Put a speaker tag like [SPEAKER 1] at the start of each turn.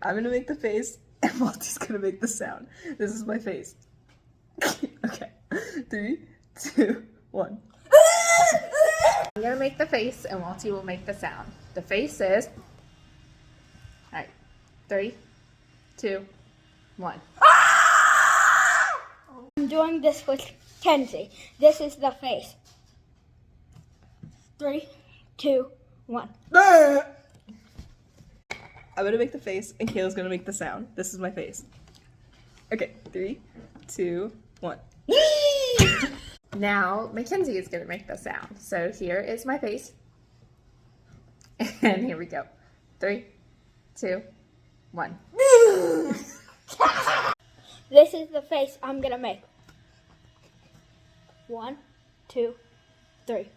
[SPEAKER 1] I'm gonna make the face, and Malty's gonna make the sound. This is my face. Okay, 3, 2, 1. I'm gonna make the face, and Malty will make the sound. The face is. Alright, 3, 2, 1.
[SPEAKER 2] I'm doing this with Kenzie. This is the face. 3, 2, 1.
[SPEAKER 1] I'm gonna make the face, and Kayla's gonna make the sound. This is my face. Okay, 3, 2, 1. Now, Mackenzie is gonna make the sound. So here is my face. And here we go. 3, 2, 1.
[SPEAKER 2] This is the face I'm gonna make. 1, 2, 3.